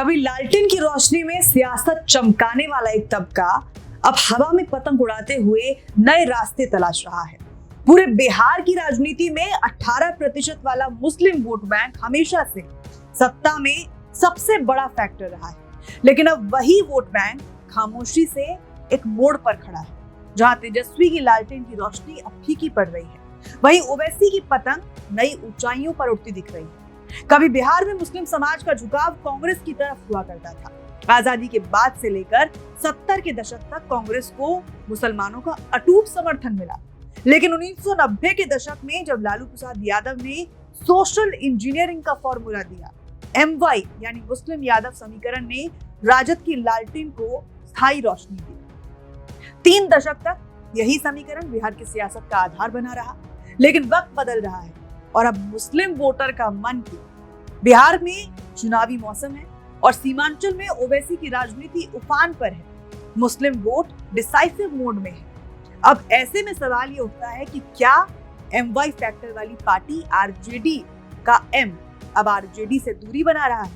कभी लालटेन की रोशनी में सियासत चमकाने वाला एक तबका अब हवा में पतंग उड़ाते हुए नए रास्ते तलाश रहा है। पूरे बिहार की राजनीति में 18% वाला मुस्लिम वोट बैंक हमेशा से सत्ता में सबसे बड़ा फैक्टर रहा है, लेकिन अब वही वोट बैंक खामोशी से एक मोड़ पर खड़ा है, जहां तेजस्वी की लालटेन की रोशनी अब फीकी पड़ रही है, वहीं ओवैसी की पतंग नई ऊंचाइयों पर उड़ती दिख रही है। कभी बिहार में मुस्लिम समाज का झुकाव कांग्रेस की तरफ हुआ करता था। आजादी के बाद से लेकर 70 के दशक तक कांग्रेस को मुसलमानों का अटूट समर्थन मिला, लेकिन 1990 के दशक में जब लालू प्रसाद यादव ने सोशल इंजीनियरिंग का फॉर्मूला दिया, MY यानी मुस्लिम यादव समीकरण ने राजद की लालटेन को स्थायी रोशनी दी। 3 दशक तक यही समीकरण बिहार की सियासत का आधार बना रहा, लेकिन वक्त बदल रहा है और अब मुस्लिम वोटर का मन भी। बिहार में चुनावी मौसम है और सीमांचल में ओवैसी की राजनीति उफान पर है। मुस्लिम वोट डिसाइसिव मोड में है। अब ऐसे में सवाल ये उठता है कि क्या MY फैक्टर वाली पार्टी RJD का M अब RJD से दूरी बना रहा है?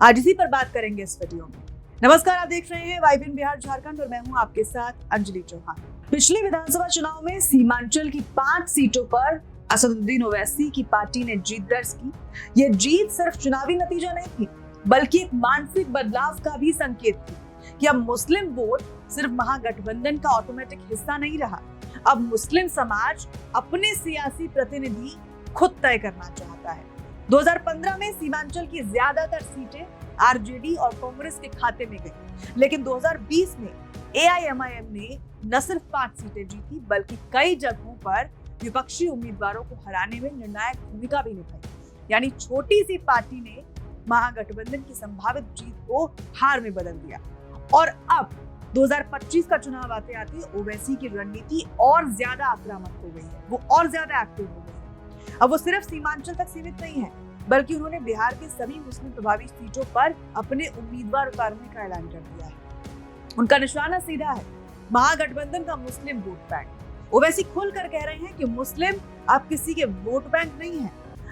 आज इसी पर बात करेंगे इस वीडियो में। नमस्कार, आप देख रहे हैं वाइब्रेंट बिहार झारखंड और मैं हूं आपके साथ अंजलि चौहान। पिछले विधानसभा चुनाव में सीमांचल की 5 सीटों पर असदुद्दीन ओवैसी की पार्टी ने जीत दर्ज की। ये जीत सिर्फ चुनावी नतीजा नहीं थी, बल्कि एक मानसिक बदलाव का भी संकेत थी कि अब मुस्लिम वोट सिर्फ महागठबंधन का ऑटोमेटिक हिस्सा नहीं रहा। अब मुस्लिम समाज अपने सियासी प्रतिनिधि खुद तय करना चाहता है। 2015 में सीमांचल की ज्यादातर सीटें RJD और कांग्रेस के खाते में गई, लेकिन 2020 में AIMIM ने न सिर्फ 5 सीटें जीती, बल्कि कई जगहों पर विपक्षी उम्मीदवारों को हराने में निर्णायक भूमिका भी निभाई। यानी छोटी सी पार्टी ने महागठबंधन की संभावित जीत को हार में बदल दिया। और अब 2025 का चुनाव आते आते ओवैसी की रणनीति और ज्यादा आक्रामक हो गई है, वो और ज्यादा एक्टिव हो गई है। अब वो सिर्फ सीमांचल तक सीमित नहीं है, बल्कि उन्होंने बिहार के सभी मुस्लिम प्रभावित सीटों पर अपने उम्मीदवार उतारने का ऐलान कर दिया है। उनका निशाना सीधा है, महागठबंधन का मुस्लिम वोट बैंक। ओवैसी खुलकर कह रहे हैं कि मुस्लिम अब किसी के वोट बैंक नहीं है,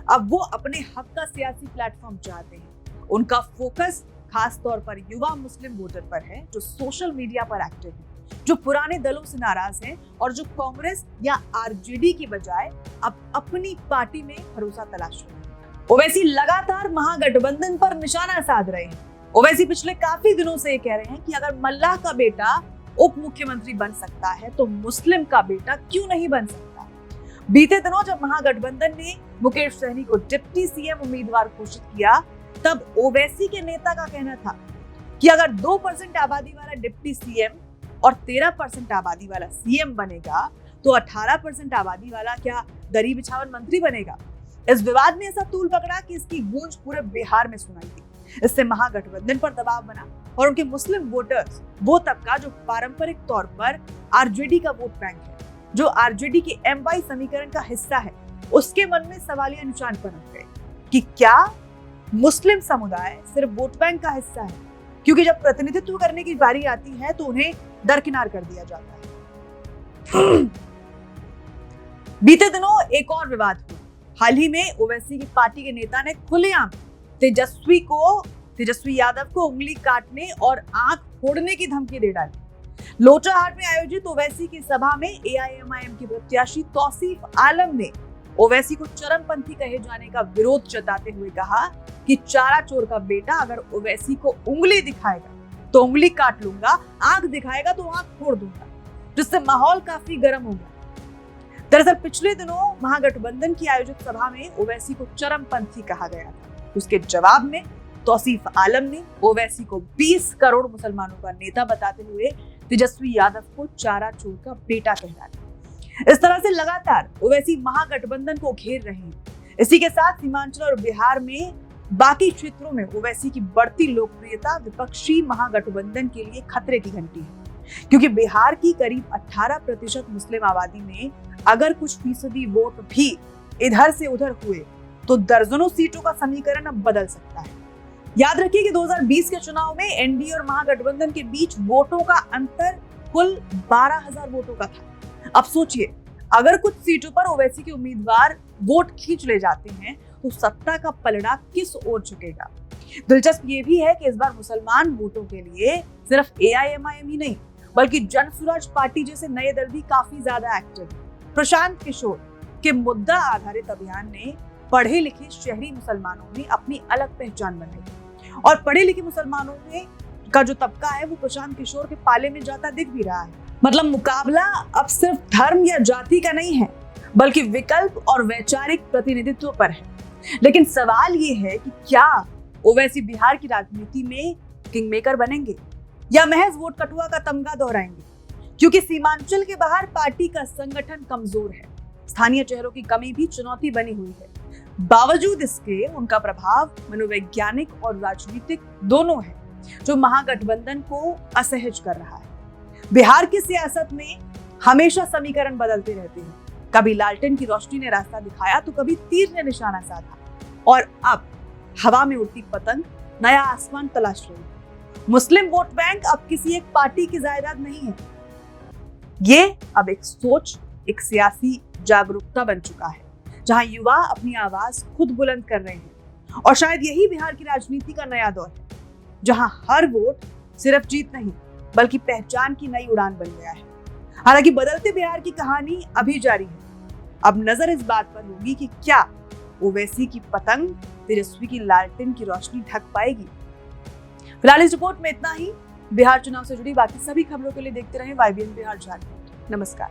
अब वो अपने हक का सियासी प्लेटफॉर्म चाहते हैं। उनका फोकस खास तौर पर युवा मुस्लिम वोटर पर है, जो सोशल मीडिया पर एक्टिव है, जो पुराने दलों से नाराज हैं और जो कांग्रेस या RJD की बजाय अब अपनी पार्टी में भरोसा तलाश रहे हैं। ओवैसी लगातार महागठबंधन पर निशाना साध रहे हैं। ओवैसी पिछले काफी दिनों से ये कह रहे हैं कि अगर मल्लाह का बेटा उप मुख्यमंत्री बन सकता है तो मुस्लिम का बेटा क्यों नहीं बन सकता। बीते दिनों जब महागठबंधन ने मुकेश सहनी को डिप्टी CM उम्मीदवार घोषित किया, तब ओवैसी के नेता का कहना था कि अगर 2% आबादी वाला डिप्टी CM और 13% आबादी वाला CM बनेगा तो 18% आबादी वाला क्या दरी बिछावन मंत्री बनेगा। इस विवाद ने ऐसा तूल पकड़ा कि इसकी गूंज पूरे बिहार में सुनाई दी। इससे महागठबंधन पर दबाव बना और उनके मुस्लिम वोटर्स, वो तबका जो पारंपरिक तौर पर RJD का वोट बैंक है, जो RJD के MY समीकरण का हिस्सा है, उसके मन में सवालिया निशान पनप गए कि क्या मुस्लिम समुदाय सिर्फ वोट बैंक का हिस्सा है, क्योंकि जब प्रतिनिधित्व करने की बारी आती है तो उन्हें दरकिनार कर दिया जाता है। बीते दिनों एक और विवाद हुआ। हाल ही में ओवैसी की पार्टी के नेता ने खुलेआम तेजस्वी यादव को उंगली काटने और आंख फोड़ने की धमकी दे डाली। लोचाहाट में आयोजित ओवैसी की सभा में AIMIM की प्रत्याशी तौसीफ आलम ने ओवैसी को चरमपंथी कहे जाने का विरोध जताते हुए कहा कि चारा चोर का बेटा अगर ओवैसी को उंगली दिखाएगा तो उंगली काट लूंगा, आंख दिखाएगा तो आंख फोड़ दूंगा, जिससे माहौल काफी गर्म हो गया। दरअसल पिछले दिनों महागठबंधन की आयोजित सभा में ओवैसी को चरमपंथी कहा गया था। उसके जवाब में तौसीफ आलम ने ओवैसी को 20 करोड़ मुसलमानों का नेता बताते हुए तेजस्वी यादव को चारा चोर का बेटा कहला दिया। इस तरह से लगातार ओवैसी महागठबंधन को घेर रहे हैं। इसी के साथ सीमांचल और बिहार में बाकी क्षेत्रों में ओवैसी की बढ़ती लोकप्रियता विपक्षी महागठबंधन के लिए खतरे की घंटी है, क्योंकि बिहार की करीब 18% मुस्लिम आबादी में अगर कुछ फीसदी वोट भी इधर से उधर हुए तो दर्जनों सीटों का समीकरण अब बदल सकता है। याद रखिए कि 2020 के चुनाव में NDA और महागठबंधन के बीच वोटों का अंतर कुल 12,000 वोटों का था। अब सोचिए, अगर कुछ सीटों पर ओवैसी के उम्मीदवार वोट खींच ले जाते हैं तो सत्ता का पलड़ा किस ओर झुकेगा। दिलचस्प ये भी है कि इस बार मुसलमान वोटों के लिए सिर्फ एआईएमआईएम ही नहीं बल्कि जन स्वराज पार्टी जैसे नए दल भी काफी ज्यादा एक्टिव है। प्रशांत किशोर के मुद्दा आधारित अभियान ने पढ़े लिखे शहरी मुसलमानों में अपनी अलग पहचान बनाई और पढ़े लिखे मुसलमानों में का जो तबका है वो प्रशांत किशोर के पाले में जाता दिख भी रहा है। मतलब मुकाबला अब सिर्फ धर्म या जाति का नहीं है बल्कि विकल्प और वैचारिक प्रतिनिधित्व पर है। लेकिन सवाल ये है कि क्या ओवैसी बिहार की राजनीति में किंग मेकर बनेंगे या महज वोट कटुआ का तमगा दोहराएंगे, क्योंकि सीमांचल के बाहर पार्टी का संगठन कमजोर है, स्थानीय चेहरों की कमी भी चुनौती बनी हुई है। बावजूद इसके उनका प्रभाव मनोवैज्ञानिक और राजनीतिक दोनों है जो महागठबंधन को असहज कर रहा है। बिहार की सियासत में हमेशा समीकरण बदलते रहते हैं, कभी लालटेन की रोशनी ने रास्ता दिखाया तो कभी तीर ने निशाना साधा, और अब हवा में उड़ती पतंग नया आसमान तलाश रही है। मुस्लिम वोट बैंक अब किसी एक पार्टी की जायदाद नहीं है, ये अब एक सोच, एक सियासी जागरूकता बन चुका है जहां युवा अपनी आवाज खुद बुलंद कर रहे हैं। और शायद यही बिहार की राजनीति का नया दौर है जहां हर वोट सिर्फ जीत नहीं बल्कि पहचान की नई उड़ान बन गया है। हालांकि बदलते बिहार की कहानी अभी जारी है। अब नजर इस बात पर होगी कि क्या ओवैसी की पतंग तेजस्वी की लालटेन की रोशनी ढक पाएगी। फिलहाल इस रिपोर्ट में इतना ही। बिहार चुनाव से जुड़ी बाकी सभी खबरों के लिए देखते रहें YBN बिहार झारखंड। नमस्कार।